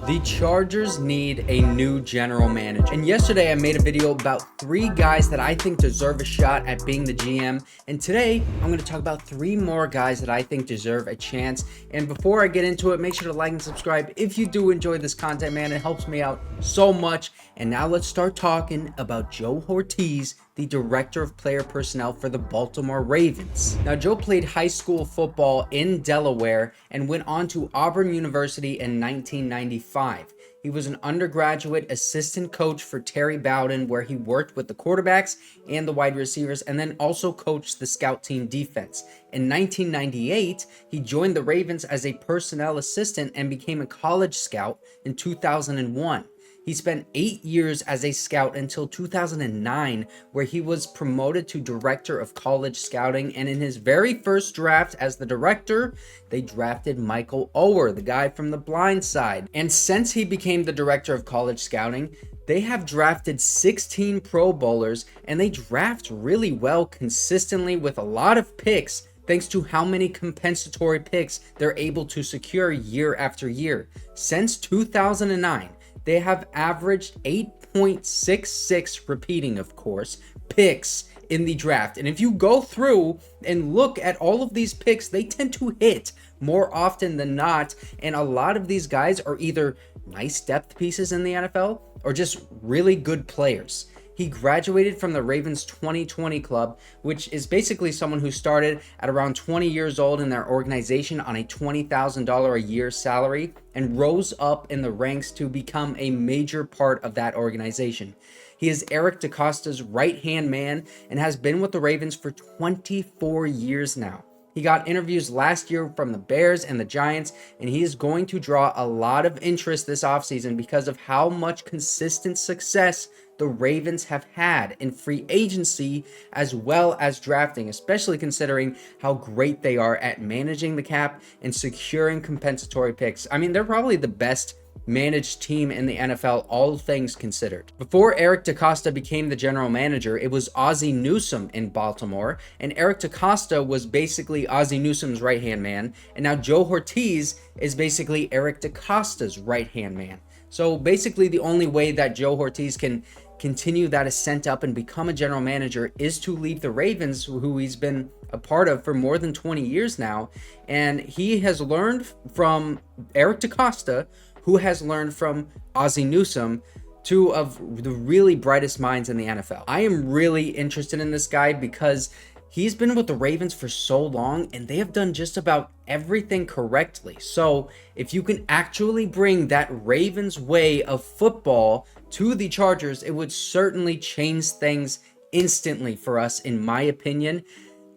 The Chargers need a new general manager. And yesterday I made a video about 3 guys that I think deserve a shot at being the GM. And today I'm going to talk about 3 more guys that I think deserve a chance. And before I get into it, make sure to like and subscribe if you do enjoy this content, man. It helps me out so much. And now let's start talking about Joe Hortiz, the director of player personnel for the Baltimore Ravens. Now, Joe played high school football in Delaware and went on to Auburn University in 1995. He was an undergraduate assistant coach for Terry Bowden, where he worked with the quarterbacks and the wide receivers, and then also coached the scout team defense. In 1998, he joined the Ravens as a personnel assistant and became a college scout in 2001. He spent 8 years as a scout until 2009, where he was promoted to director of college scouting. And in his very first draft as the director, they drafted Michael Oher, the guy from The Blind Side. And since he became the director of college scouting, they have drafted 16 Pro Bowlers, and they draft really well consistently with a lot of picks, thanks to how many compensatory picks they're able to secure year after year. Since 2009, they have averaged 8.66, repeating of course, picks in the draft. And if you go through and look at all of these picks, they tend to hit more often than not. And a lot of these guys are either nice depth pieces in the NFL or just really good players. He graduated from the Ravens 2020 club, which is basically someone who started at around 20 years old in their organization on a $20,000 a year salary and rose up in the ranks to become a major part of that organization. He is Eric DeCosta's right-hand man and has been with the Ravens for 24 years now. He got interviews last year from the Bears and the Giants, and he is going to draw a lot of interest this offseason because of how much consistent success the Ravens have had in free agency as well as drafting, especially considering how great they are at managing the cap and securing compensatory picks. I mean, they're probably the best managed team in the NFL, all things considered. Before Eric DeCosta became the general manager, it was Ozzie Newsome in Baltimore, and Eric DeCosta was basically Ozzie Newsome's right-hand man, and now Joe Hortiz is basically Eric DeCosta's right-hand man. So basically the only way that Joe Hortiz can continue that ascent up and become a general manager is to leave the Ravens, who he's been a part of for more than 20 years now. And he has learned from Eric DeCosta, who has learned from Ozzie Newsome, 2 of the really brightest minds in the NFL. I am really interested in this guy because he's been with the Ravens for so long and they have done just about everything correctly. So if you can actually bring that Ravens way of football to the Chargers, it would certainly change things instantly for us, in my opinion.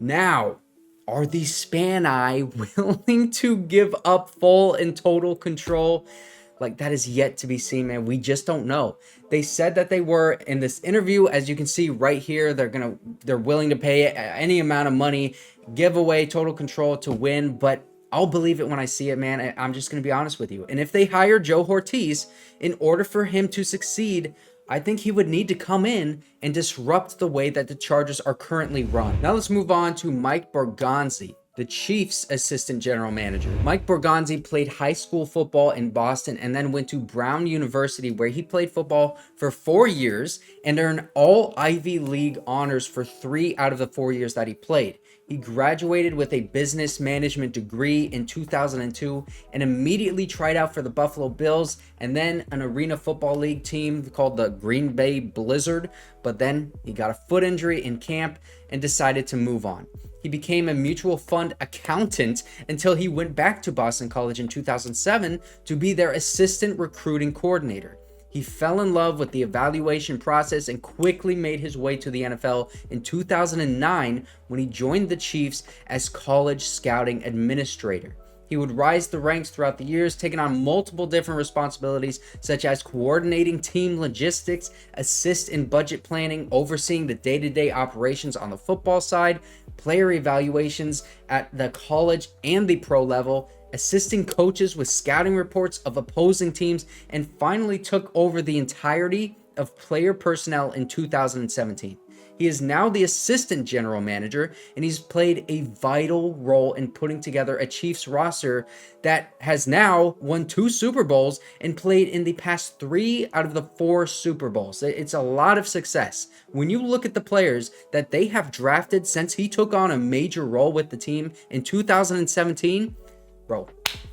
Now, are the Spani willing to give up full and total control? Like, that is yet to be seen, man. We just don't know. They said that they were in this interview. As you can see right here, they're willing to pay any amount of money, give away total control to win, but I'll believe it when I see it, man. I'm just going to be honest with you. And if they hire Joe Hortiz, in order for him to succeed, I think he would need to come in and disrupt the way that the Chargers are currently run. Now let's move on to Mike Borgonzi, the Chiefs' assistant general manager. Mike Borgonzi played high school football in Boston and then went to Brown University, where he played football for 4 years and earned all Ivy League honors for 3 out of the 4 years that he played. He graduated with a business management degree in 2002 and immediately tried out for the Buffalo Bills and then an Arena Football League team called the Green Bay Blizzard, but then he got a foot injury in camp and decided to move on. He became a mutual fund accountant until he went back to Boston College in 2007 to be their assistant recruiting coordinator. He fell in love with the evaluation process and quickly made his way to the NFL in 2009 when he joined the Chiefs as college scouting administrator. He would rise the ranks throughout the years, taking on multiple different responsibilities, such as coordinating team logistics, assist in budget planning, overseeing the day-to-day operations on the football side, player evaluations at the college and the pro level, assisting coaches with scouting reports of opposing teams, and finally took over the entirety of player personnel in 2017. He is now the assistant general manager, and he's played a vital role in putting together a Chiefs roster that has now won 2 Super Bowls and played in the past 3 out of the 4 Super Bowls. It's a lot of success. When you look at the players that they have drafted since he took on a major role with the team in 2017, bro,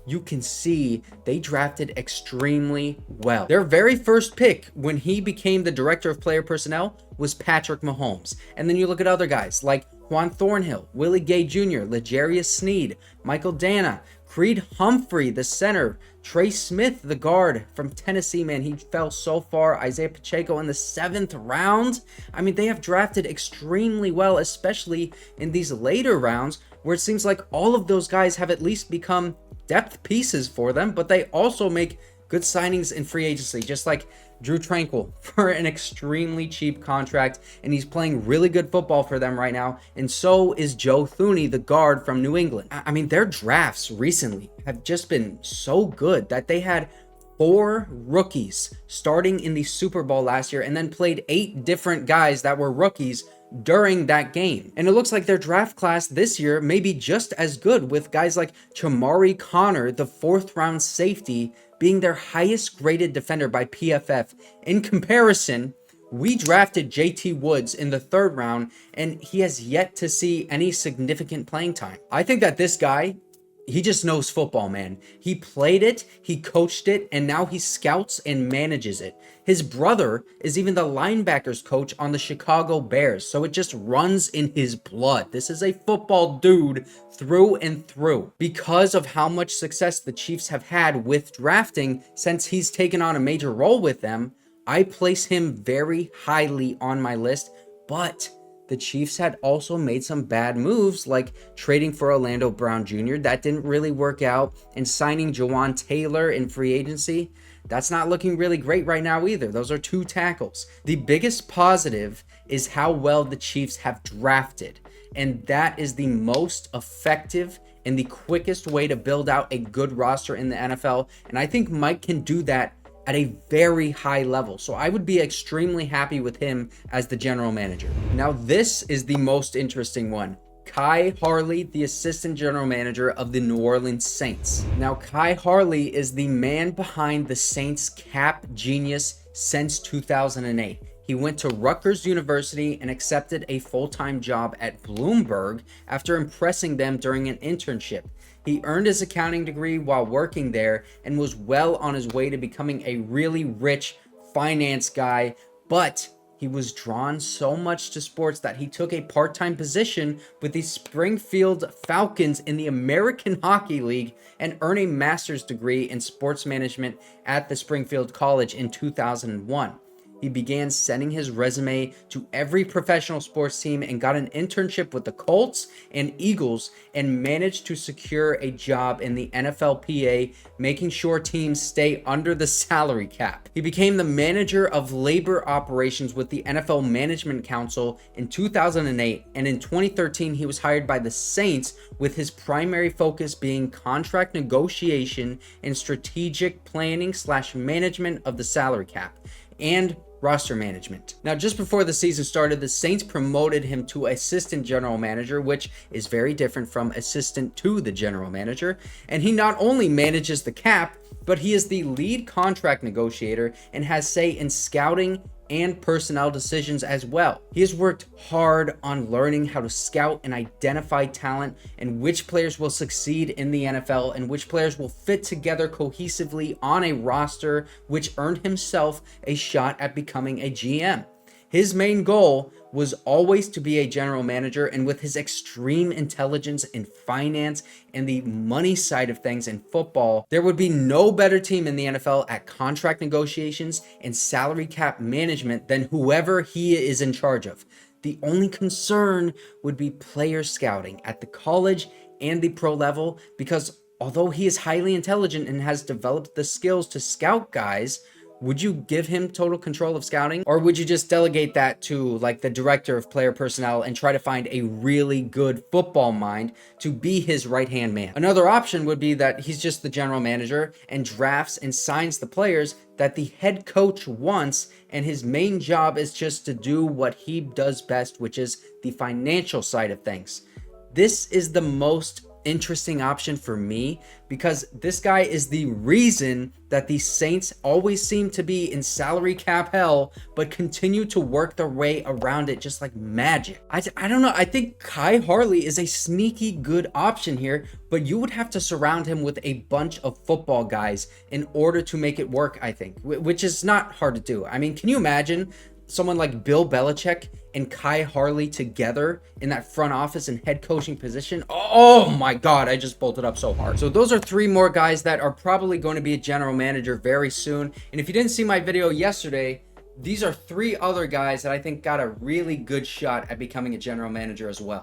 you can see they drafted extremely well. Their very first pick when he became the director of player personnel was Patrick Mahomes. And then you look at other guys like Juan Thornhill, Willie Gay Jr., L'Jarius Sneed, Michael Dana, Creed Humphrey, the center, Trey Smith, the guard from Tennessee, man, he fell so far. Isaiah Pacheco in the 7th round. I mean, they have drafted extremely well, especially in these later rounds where it seems like all of those guys have at least become depth pieces for them, but they also make good signings in free agency, just like Drew Tranquill for an extremely cheap contract, and he's playing really good football for them right now, and so is Joe Thuney, the guard from New England. I mean, their drafts recently have just been so good that they had 4 rookies starting in the Super Bowl last year and then played 8 different guys that were rookies during that game. And it looks like their draft class this year may be just as good, with guys like Chamari Connor, the 4th round safety, being their highest graded defender by PFF. In comparison, we drafted JT Woods in the 3rd round, and he has yet to see any significant playing time. I think that this guy, he just knows football, man. He played it, he coached it, and now he scouts and manages it. His brother is even the linebackers coach on the Chicago Bears, so it just runs in his blood. This is a football dude through and through. Because of how much success the Chiefs have had with drafting since he's taken on a major role with them, I place him very highly on my list, but the Chiefs had also made some bad moves, like trading for Orlando Brown Jr. That didn't really work out, and signing Jawan Taylor in free agency. That's not looking really great right now either. Those are 2 tackles. The biggest positive is how well the Chiefs have drafted, and that is the most effective and the quickest way to build out a good roster in the NFL, and I think Mike can do that at a very high level. So I would be extremely happy with him as the general manager. Now, this is the most interesting one. Khai Harley, the assistant general manager of the New Orleans Saints. Now, Khai Harley is the man behind the Saints cap genius since 2008. He went to Rutgers University and accepted a full-time job at Bloomberg after impressing them during an internship. He earned his accounting degree while working there and was well on his way to becoming a really rich finance guy, but he was drawn so much to sports that he took a part-time position with the Springfield Falcons in the American Hockey League and earned a master's degree in sports management at the Springfield College in 2001. He began sending his resume to every professional sports team and got an internship with the Colts and Eagles and managed to secure a job in the NFLPA, making sure teams stay under the salary cap. He became the manager of labor operations with the NFL Management Council in 2008, and in 2013 he was hired by the Saints, with his primary focus being contract negotiation and strategic planning / management of the salary cap and roster management. Now, just before the season started, the Saints promoted him to assistant general manager, which is very different from assistant to the general manager. And he not only manages the cap, but he is the lead contract negotiator and has say in scouting and personnel decisions as well. He has worked hard on learning how to scout and identify talent and which players will succeed in the NFL and which players will fit together cohesively on a roster, which earned himself a shot at becoming a GM. His main goal was always to be a general manager, and with his extreme intelligence in finance and the money side of things in football, there would be no better team in the NFL at contract negotiations and salary cap management than whoever he is in charge of. The only concern would be player scouting at the college and the pro level, because although he is highly intelligent and has developed the skills to scout guys, would you give him total control of scouting? Or would you just delegate that to like the director of player personnel and try to find a really good football mind to be his right-hand man? Another option would be that he's just the general manager and drafts and signs the players that the head coach wants, and his main job is just to do what he does best, which is the financial side of things. This is the most interesting option for me because this guy is the reason that the Saints always seem to be in salary cap hell but continue to work their way around it just like magic. I don't know. I think Khai Harley is a sneaky good option here, but you would have to surround him with a bunch of football guys in order to make it work, I think, which is not hard to do. I mean, can you imagine someone like Bill Belichick and Khai Harley together in that front office and head coaching position? Oh my God, I just bolted up so hard. So those are 3 more guys that are probably going to be a general manager very soon. And if you didn't see my video yesterday, these are 3 other guys that I think got a really good shot at becoming a general manager as well.